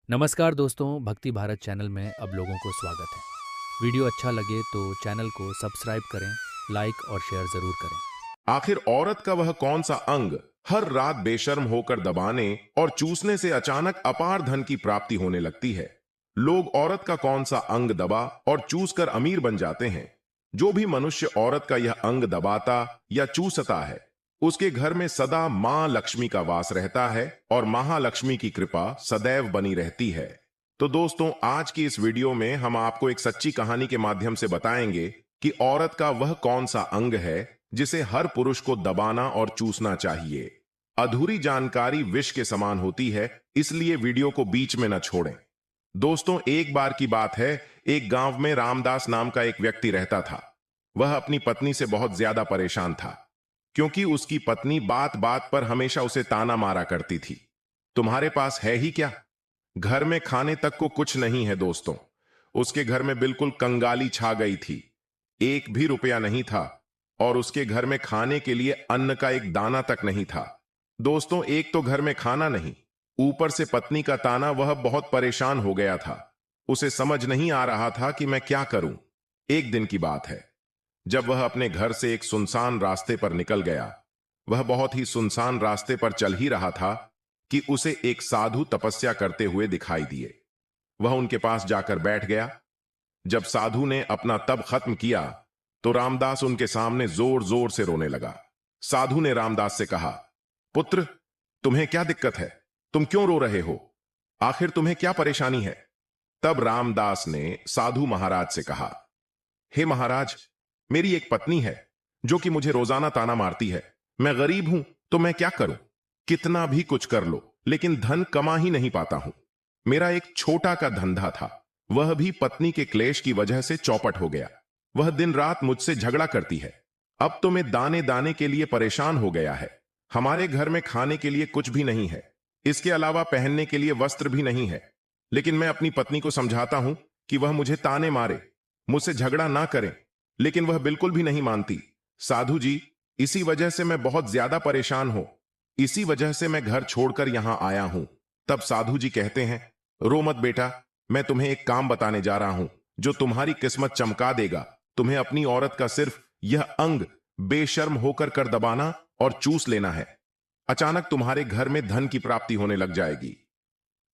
नमस्कार दोस्तों, भक्ति भारत चैनल में अब लोगों को स्वागत है। वीडियो अच्छा लगे तो चैनल को सब्सक्राइब करें, लाइक और शेयर ज़रूर करें। आखिर औरत का वह कौन सा अंग हर रात बेशर्म होकर दबाने और चूसने से अचानक अपार धन की प्राप्ति होने लगती है। लोग औरत का कौन सा अंग दबा और चूस कर अमीर बन जाते हैं। जो भी मनुष्य औरत का यह अंग दबाता या चूसता है, उसके घर में सदा मां लक्ष्मी का वास रहता है और महालक्ष्मी की कृपा सदैव बनी रहती है। तो दोस्तों, आज की इस वीडियो में हम आपको एक सच्ची कहानी के माध्यम से बताएंगे कि औरत का वह कौन सा अंग है जिसे हर पुरुष को दबाना और चूसना चाहिए। अधूरी जानकारी विष के समान होती है, इसलिए वीडियो को बीच में न छोड़ें। दोस्तों, एक बार की बात है, एक गांव में रामदास नाम का एक व्यक्ति रहता था। वह अपनी पत्नी से बहुत ज्यादा परेशान था, क्योंकि उसकी पत्नी बात बात पर हमेशा उसे ताना मारा करती थी। तुम्हारे पास है ही क्या? घर में खाने तक को कुछ नहीं है। दोस्तों, उसके घर में बिल्कुल कंगाली छा गई थी। एक भी रुपया नहीं था और उसके घर में खाने के लिए अन्न का एक दाना तक नहीं था। दोस्तों, एक तो घर में खाना नहीं, ऊपर से पत्नी का ताना। वह बहुत परेशान हो गया था। उसे समझ नहीं आ रहा था कि मैं क्या करूं। एक दिन की बात है, जब वह अपने घर से एक सुनसान रास्ते पर निकल गया। वह बहुत ही सुनसान रास्ते पर चल ही रहा था कि उसे एक साधु तपस्या करते हुए दिखाई दिए। वह उनके पास जाकर बैठ गया। जब साधु ने अपना तप खत्म किया तो रामदास उनके सामने जोर जोर से रोने लगा। साधु ने रामदास से कहा, पुत्र, तुम्हें क्या दिक्कत है? तुम क्यों रो रहे हो? आखिर तुम्हें क्या परेशानी है? तब रामदास ने साधु महाराज से कहा, हे महाराज, मेरी एक पत्नी है जो कि मुझे रोजाना ताना मारती है। मैं गरीब हूं तो मैं क्या करूं? कितना भी कुछ कर लो, लेकिन धन कमा ही नहीं पाता हूं। मेरा एक छोटा का धंधा था, वह भी पत्नी के क्लेश की वजह से चौपट हो गया। वह दिन रात मुझसे झगड़ा करती है। अब तो मैं दाने दाने के लिए परेशान हो गया है। हमारे घर में खाने के लिए कुछ भी नहीं है, इसके अलावा पहनने के लिए वस्त्र भी नहीं है। लेकिन मैं अपनी पत्नी को समझाता हूं कि वह मुझे ताने मारे, मुझसे झगड़ा ना करे, लेकिन वह बिल्कुल भी नहीं मानती। साधु जी, इसी वजह से मैं बहुत ज्यादा परेशान हूं। इसी वजह से मैं घर छोड़कर यहां आया हूं। तब साधु जी कहते हैं, रो मत बेटा, मैं तुम्हें एक काम बताने जा रहा हूं जो तुम्हारी किस्मत चमका देगा। तुम्हें अपनी औरत का सिर्फ यह अंग बेशर्म होकर कर दबाना और चूस लेना है। अचानक तुम्हारे घर में धन की प्राप्ति होने लग जाएगी।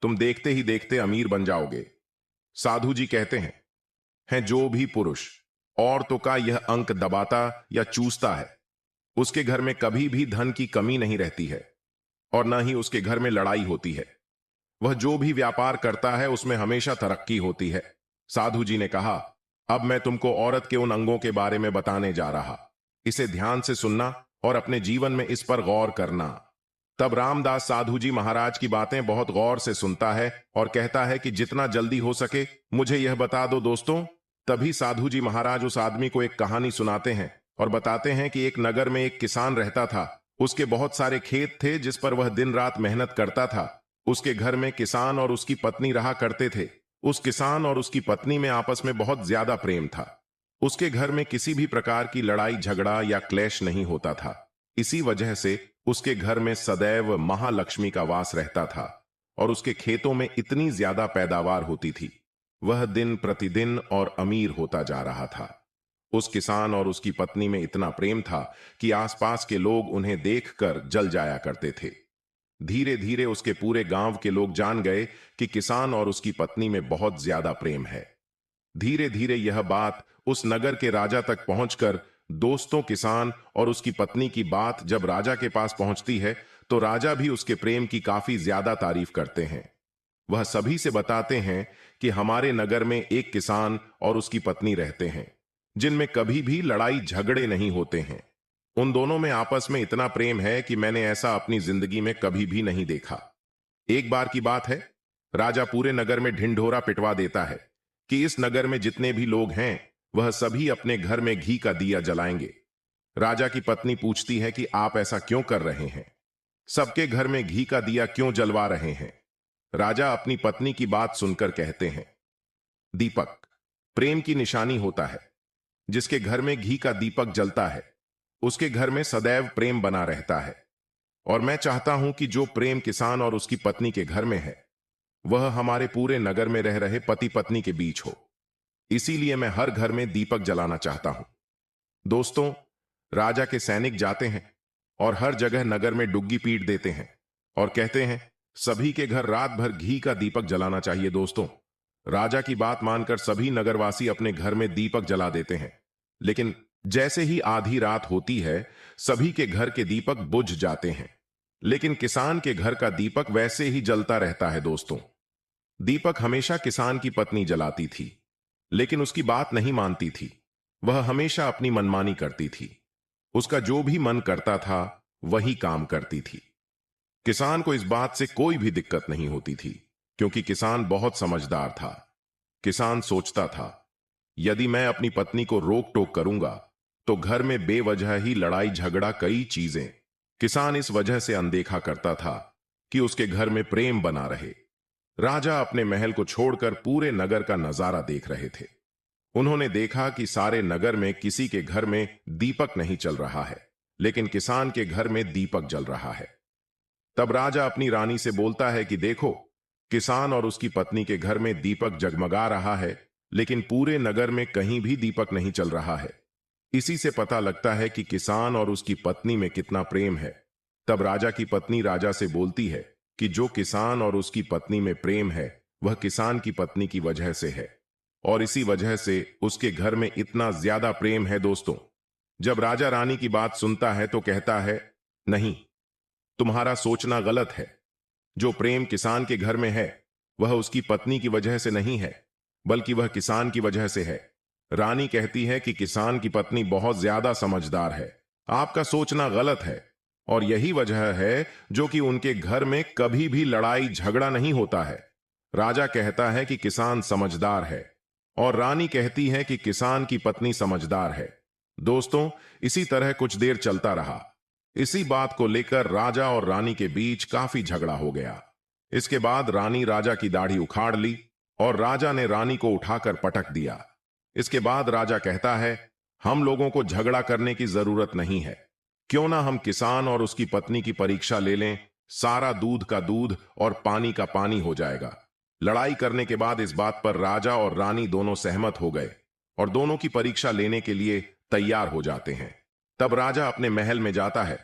तुम देखते ही देखते अमीर बन जाओगे। साधु जी कहते हैं जो भी पुरुष औरतों का यह अंक दबाता या चूसता है, उसके घर में कभी भी धन की कमी नहीं रहती है और न ही उसके घर में लड़ाई होती है। वह जो भी व्यापार करता है उसमें हमेशा तरक्की होती है। साधु जी ने कहा, अब मैं तुमको औरत के उन अंगों के बारे में बताने जा रहा। इसे ध्यान से सुनना और अपने जीवन में इस पर गौर करना। तब रामदास साधु जी महाराज की बातें बहुत गौर से सुनता है और कहता है कि जितना जल्दी हो सके मुझे यह बता दो। दोस्तों, तभी साधु जी महाराज उस आदमी को एक कहानी सुनाते हैं और बताते हैं कि एक नगर में एक किसान रहता था। उसके बहुत सारे खेत थे जिस पर वह दिन रात मेहनत करता था। उसके घर में किसान और उसकी पत्नी रहा करते थे। उस किसान और उसकी पत्नी में आपस में बहुत ज्यादा प्रेम था। उसके घर में किसी भी प्रकार की लड़ाई झगड़ा या क्लेश नहीं होता था। इसी वजह से उसके घर में सदैव महालक्ष्मी का वास रहता था और उसके खेतों में इतनी ज्यादा पैदावार होती थी। वह दिन प्रतिदिन और अमीर होता जा रहा था। उस किसान और उसकी पत्नी में इतना प्रेम था कि आसपास के लोग उन्हें देखकर जल जाया करते थे। धीरे धीरे उसके पूरे गांव के लोग जान गए कि किसान और उसकी पत्नी में बहुत ज्यादा प्रेम है। धीरे धीरे यह बात उस नगर के राजा तक पहुंचकर दोस्तों, किसान और उसकी पत्नी की बात जब राजा के पास पहुंचती है तो राजा भी उसके प्रेम की काफी ज्यादा तारीफ करते हैं। वह सभी से बताते हैं कि हमारे नगर में एक किसान और उसकी पत्नी रहते हैं जिनमें कभी भी लड़ाई झगड़े नहीं होते हैं। उन दोनों में आपस में इतना प्रेम है कि मैंने ऐसा अपनी जिंदगी में कभी भी नहीं देखा। एक बार की बात है, राजा पूरे नगर में ढिंढोरा पिटवा देता है कि इस नगर में जितने भी लोग हैं वह सभी अपने घर में घी का दिया जलाएंगे। राजा की पत्नी पूछती है कि आप ऐसा क्यों कर रहे हैं? सबके घर में घी का दिया क्यों जलवा रहे हैं? राजा अपनी पत्नी की बात सुनकर कहते हैं, दीपक प्रेम की निशानी होता है। जिसके घर में घी का दीपक जलता है उसके घर में सदैव प्रेम बना रहता है। और मैं चाहता हूं कि जो प्रेम किसान और उसकी पत्नी के घर में है वह हमारे पूरे नगर में रह रहे पति पत्नी के बीच हो। इसीलिए मैं हर घर में दीपक जलाना चाहता हूं। दोस्तों, राजा के सैनिक जाते हैं और हर जगह नगर में डुग्गी पीट देते हैं और कहते हैं सभी के घर रात भर घी का दीपक जलाना चाहिए। दोस्तों, राजा की बात मानकर सभी नगरवासी अपने घर में दीपक जला देते हैं, लेकिन जैसे ही आधी रात होती है सभी के घर के दीपक बुझ जाते हैं, लेकिन किसान के घर का दीपक वैसे ही जलता रहता है। दोस्तों, दीपक हमेशा किसान की पत्नी जलाती थी, लेकिन उसकी बात नहीं मानती थी। वह हमेशा अपनी मनमानी करती थी। उसका जो भी मन करता था वही काम करती थी। किसान को इस बात से कोई भी दिक्कत नहीं होती थी, क्योंकि किसान बहुत समझदार था। किसान सोचता था, यदि मैं अपनी पत्नी को रोक टोक करूंगा तो घर में बेवजह ही लड़ाई झगड़ा कई चीजें। किसान इस वजह से अनदेखा करता था कि उसके घर में प्रेम बना रहे। राजा अपने महल को छोड़कर पूरे नगर का नजारा देख रहे थे। उन्होंने देखा कि सारे नगर में किसी के घर में दीपक नहीं चल रहा है, लेकिन किसान के घर में दीपक जल रहा है। तब राजा अपनी रानी से बोलता है कि देखो, किसान और उसकी पत्नी के घर में दीपक जगमगा रहा है, लेकिन पूरे नगर में कहीं भी दीपक नहीं चल रहा है। इसी से पता लगता है कि किसान और उसकी पत्नी में कितना प्रेम है। तब राजा की पत्नी राजा से बोलती है कि जो किसान और उसकी पत्नी में प्रेम है वह किसान की पत्नी की वजह से है, और इसी वजह से उसके घर में इतना ज्यादा प्रेम है। दोस्तों, जब राजा रानी की बात सुनता है तो कहता है, नहीं, तुम्हारा सोचना गलत है। जो प्रेम किसान के घर में है वह उसकी पत्नी की वजह से नहीं है, बल्कि वह किसान की वजह से है। रानी कहती है कि किसान की पत्नी बहुत ज्यादा समझदार है। आपका सोचना गलत है, और यही वजह है जो कि उनके घर में कभी भी लड़ाई झगड़ा नहीं होता है। राजा कहता है कि किसान समझदार है, और रानी कहती है कि किसान की पत्नी समझदार है। दोस्तों, इसी तरह कुछ देर चलता रहा। इसी बात को लेकर राजा और रानी के बीच काफी झगड़ा हो गया। इसके बाद रानी राजा की दाढ़ी उखाड़ ली और राजा ने रानी को उठाकर पटक दिया। इसके बाद राजा कहता है, हम लोगों को झगड़ा करने की जरूरत नहीं है। क्यों ना हम किसान और उसकी पत्नी की परीक्षा ले लें। सारा दूध का दूध और पानी का पानी हो जाएगा। लड़ाई करने के बाद इस बात पर राजा और रानी दोनों सहमत हो गए और दोनों की परीक्षा लेने के लिए तैयार हो जाते हैं। तब राजा अपने महल में जाता है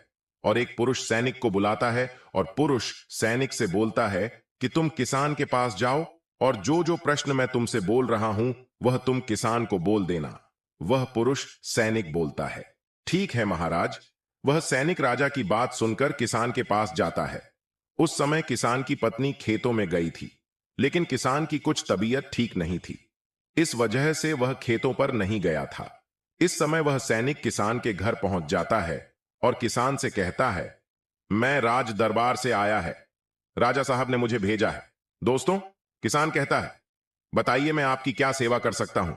और एक पुरुष सैनिक को बुलाता है और पुरुष सैनिक से बोलता है कि तुम किसान के पास जाओ और जो जो प्रश्न मैं तुमसे बोल रहा हूं वह तुम किसान को बोल देना। वह पुरुष सैनिक बोलता है, ठीक है महाराज। वह सैनिक राजा की बात सुनकर किसान के पास जाता है। उस समय किसान की पत्नी खेतों में गई थी, लेकिन किसान की कुछ तबीयत ठीक नहीं थी। इस वजह से वह खेतों पर नहीं गया था। इस समय वह सैनिक किसान के घर पहुंच जाता है और किसान से कहता है, मैं राज दरबार से आया है, राजा साहब ने मुझे भेजा है। दोस्तों, किसान कहता है, बताइए मैं आपकी क्या सेवा कर सकता हूं।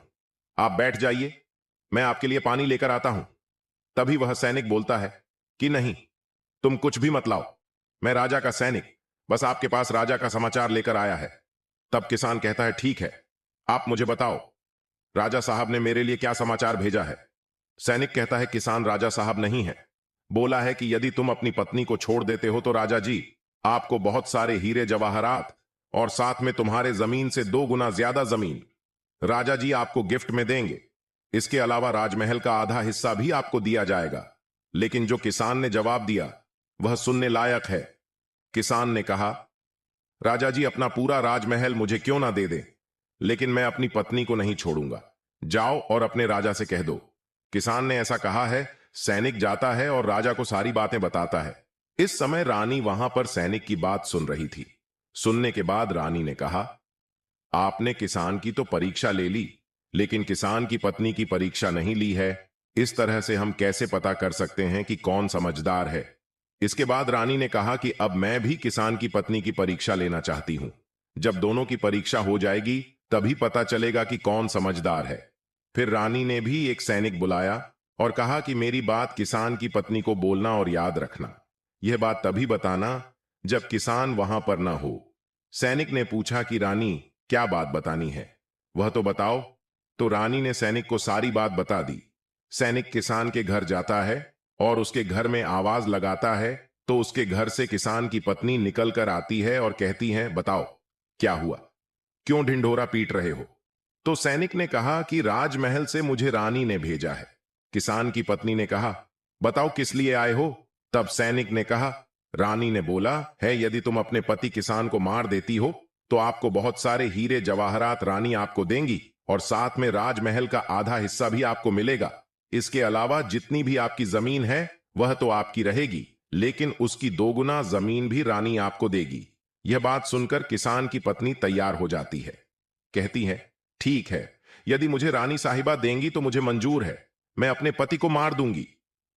आप बैठ जाइए, मैं आपके लिए पानी लेकर आता हूं। तभी वह सैनिक बोलता है कि नहीं, तुम कुछ भी मत लाओ, मैं राजा का सैनिक बस आपके पास राजा का समाचार लेकर आया है। तब किसान कहता है, ठीक है, आप मुझे बताओ, राजा साहब ने मेरे लिए क्या समाचार भेजा है। सैनिक कहता है, किसान राजा साहब नहीं है, बोला है कि यदि तुम अपनी पत्नी को छोड़ देते हो तो राजा जी आपको बहुत सारे हीरे जवाहरात और साथ में तुम्हारे जमीन से 2 गुना ज्यादा जमीन राजा जी आपको गिफ्ट में देंगे। इसके अलावा राजमहल का आधा हिस्सा भी आपको दिया जाएगा। लेकिन जो किसान ने जवाब दिया वह सुनने लायक है। किसान ने कहा, राजा जी अपना पूरा राजमहल मुझे क्यों ना दे दे, लेकिन मैं अपनी पत्नी को नहीं छोड़ूंगा। जाओ और अपने राजा से कह दो। किसान ने ऐसा कहा है। सैनिक जाता है और राजा को सारी बातें बताता है। इस समय रानी वहां पर सैनिक की बात सुन रही थी। सुनने के बाद रानी ने कहा, आपने किसान की तो परीक्षा ले ली, लेकिन किसान की पत्नी की परीक्षा नहीं ली है। इस तरह से हम कैसे पता कर सकते हैं कि कौन समझदार है। इसके बाद रानी ने कहा कि अब मैं भी किसान की पत्नी की परीक्षा लेना चाहती हूं। जब दोनों की परीक्षा हो जाएगी तभी पता चलेगा कि कौन समझदार है। फिर रानी ने भी एक सैनिक बुलाया और कहा कि मेरी बात किसान की पत्नी को बोलना और याद रखना। यह बात तभी बताना जब किसान वहां पर ना हो। सैनिक ने पूछा कि रानी क्या बात बतानी है, वह तो बताओ। तो रानी ने सैनिक को सारी बात बता दी। सैनिक किसान के घर जाता है और उसके घर में आवाज लगाता है, तो उसके घर से किसान की पत्नी निकल कर आती है और कहती है, बताओ क्या हुआ? क्यों ढिंढोरा पीट रहे हो? तो सैनिक ने कहा कि राजमहल से मुझे रानी ने भेजा है। किसान की पत्नी ने कहा, बताओ किस लिए आए हो? तब सैनिक ने कहा, रानी ने बोला है, यदि तुम अपने पति किसान को मार देती हो तो आपको बहुत सारे हीरे जवाहरात रानी आपको देंगी और साथ में राजमहल का आधा हिस्सा भी आपको मिलेगा। इसके अलावा जितनी भी आपकी जमीन है वह तो आपकी रहेगी, लेकिन उसकी दोगुना जमीन भी रानी आपको देगी। यह बात सुनकर किसान की पत्नी तैयार हो जाती है। कहती है, ठीक है, यदि मुझे रानी साहिबा देंगी तो मुझे मंजूर है, मैं अपने पति को मार दूंगी।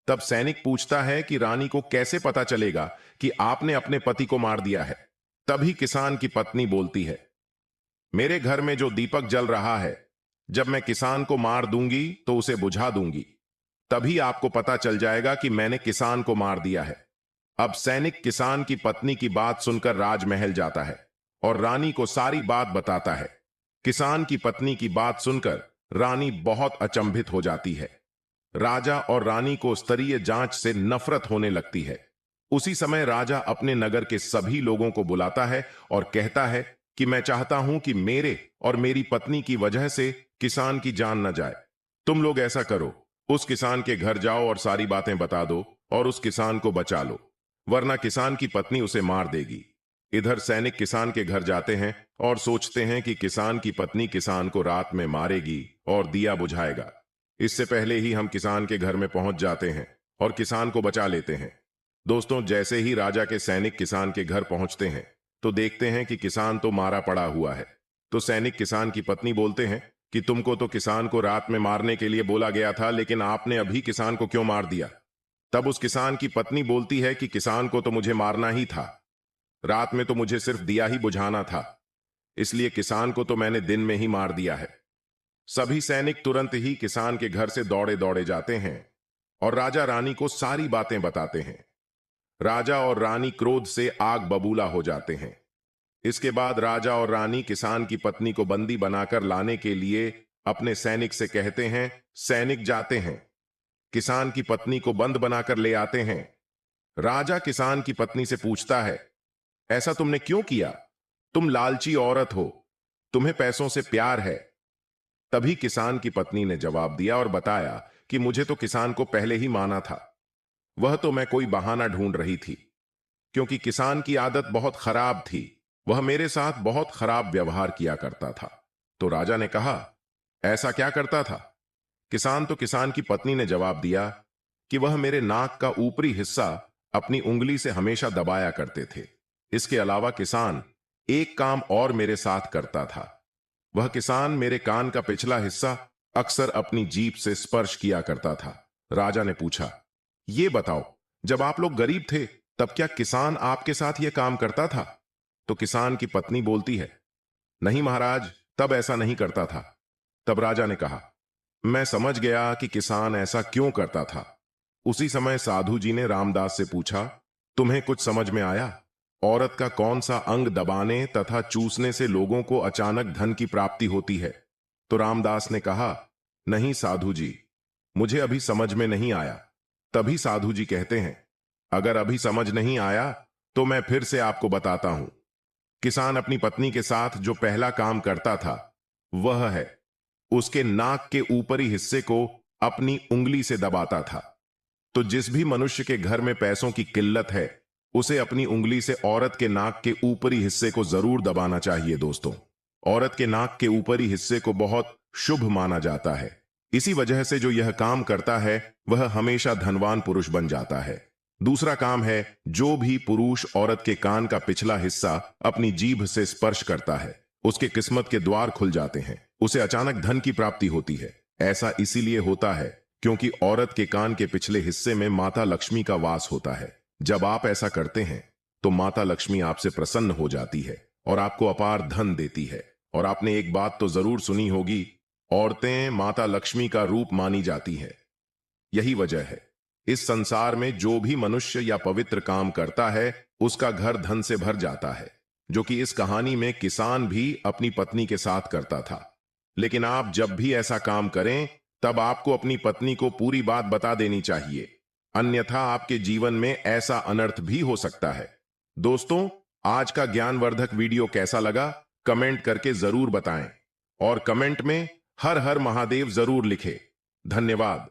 तब सैनिक पूछता है कि रानी को कैसे पता चलेगा कि आपने अपने पति को मार दिया है? तभी किसान की पत्नी बोलती है, मेरे घर में जो दीपक जल रहा है, जब मैं किसान को मार दूंगी तो उसे बुझा दूंगी, तभी आपको पता चल जाएगा कि मैंने किसान को मार दिया है। अब सैनिक किसान की पत्नी की बात सुनकर राजमहल जाता है और रानी को सारी बात बताता है। किसान की पत्नी की बात सुनकर रानी बहुत अचंभित हो जाती है। राजा और रानी को स्तरीय जांच से नफरत होने लगती है। उसी समय राजा अपने नगर के सभी लोगों को बुलाता है और कहता है कि मैं चाहता हूं कि मेरे और मेरी पत्नी की वजह से किसान की जान न जाए। तुम लोग ऐसा करो, उस किसान के घर जाओ और सारी बातें बता दो और उस किसान को बचा लो, वरना किसान की पत्नी उसे मार देगी। इधर सैनिक किसान के घर जाते हैं और सोचते हैं कि किसान की पत्नी किसान को रात में मारेगी और दिया बुझाएगा। इससे पहले ही हम किसान के घर में पहुंच जाते हैं और किसान को बचा लेते हैं। दोस्तों, जैसे ही राजा के सैनिक किसान के घर पहुंचते हैं तो देखते हैं कि किसान तो मारा पड़ा हुआ है। तो सैनिक किसान की पत्नी बोलते हैं कि तुमको तो किसान को रात में मारने के लिए बोला गया था, लेकिन आपने अभी किसान को क्यों मार दिया? तब उस किसान की पत्नी बोलती है कि किसान को तो मुझे मारना ही था, रात में तो मुझे सिर्फ दिया ही बुझाना था, इसलिए किसान को तो मैंने दिन में ही मार दिया है। सभी सैनिक तुरंत ही किसान के घर से दौड़े दौड़े जाते हैं और राजा रानी को सारी बातें बताते हैं। राजा और रानी क्रोध से आग बबूला हो जाते हैं। इसके बाद राजा और रानी किसान की पत्नी को बंदी बनाकर लाने के लिए अपने सैनिक से कहते हैं। सैनिक जाते हैं, किसान की पत्नी को बंद बनाकर ले आते हैं। राजा किसान की पत्नी से पूछता है, ऐसा तुमने क्यों किया? तुम लालची औरत हो, तुम्हें पैसों से प्यार है। तभी किसान की पत्नी ने जवाब दिया और बताया कि मुझे तो किसान को पहले ही माना था, वह तो मैं कोई बहाना ढूंढ रही थी, क्योंकि किसान की आदत बहुत खराब थी, वह मेरे साथ बहुत खराब व्यवहार किया करता था। तो राजा ने कहा, ऐसा क्या करता था? किसान की पत्नी ने जवाब दिया कि वह मेरे नाक का ऊपरी हिस्सा अपनी उंगली से हमेशा दबाया करते थे। इसके अलावा किसान एक काम और मेरे साथ करता था, वह किसान मेरे कान का पिछला हिस्सा अक्सर अपनी जीभ से स्पर्श किया करता था। राजा ने पूछा, ये बताओ, जब आप लोग गरीब थे तब क्या किसान आपके साथ यह काम करता था? तो किसान की पत्नी बोलती है, नहीं महाराज, तब ऐसा नहीं करता था। तब राजा ने कहा, मैं समझ गया कि किसान ऐसा क्यों करता था। उसी समय साधु जी ने रामदास से पूछा, तुम्हें कुछ समझ में आया? औरत का कौन सा अंग दबाने तथा चूसने से लोगों को अचानक धन की प्राप्ति होती है? तो रामदास ने कहा, नहीं साधु जी, मुझे अभी समझ में नहीं आया। तभी साधु जी कहते हैं, अगर अभी समझ नहीं आया तो मैं फिर से आपको बताता हूं। किसान अपनी पत्नी के साथ जो पहला काम करता था वह है उसके नाक के ऊपरी हिस्से को अपनी उंगली से दबाता था। तो जिस भी मनुष्य के घर में पैसों की किल्लत है उसे अपनी उंगली से औरत के नाक के ऊपरी हिस्से को जरूर दबाना चाहिए। दोस्तों, औरत के नाक के ऊपरी हिस्से को बहुत शुभ माना जाता है। इसी वजह से जो यह काम करता है वह हमेशा धनवान पुरुष बन जाता है। दूसरा काम है, जो भी पुरुष औरत के कान का पिछला हिस्सा अपनी जीभ से स्पर्श करता है उसके किस्मत के द्वार खुल जाते हैं, उसे अचानक धन की प्राप्ति होती है। ऐसा इसीलिए होता है क्योंकि औरत के कान के पिछले हिस्से में माता लक्ष्मी का वास होता है। जब आप ऐसा करते हैं तो माता लक्ष्मी आपसे प्रसन्न हो जाती है और आपको अपार धन देती है। और आपने एक बात तो जरूर सुनी होगी, औरतें माता लक्ष्मी का रूप मानी जाती है। यही वजह है इस संसार में जो भी मनुष्य या पवित्र काम करता है उसका घर धन से भर जाता है, जो कि इस कहानी में किसान भी अपनी पत्नी के साथ करता था। लेकिन आप जब भी ऐसा काम करें तब आपको अपनी पत्नी को पूरी बात बता देनी चाहिए, अन्यथा आपके जीवन में ऐसा अनर्थ भी हो सकता है। दोस्तों, आज का ज्ञानवर्धक वीडियो कैसा लगा कमेंट करके जरूर बताएं और कमेंट में हर हर महादेव जरूर लिखें। धन्यवाद।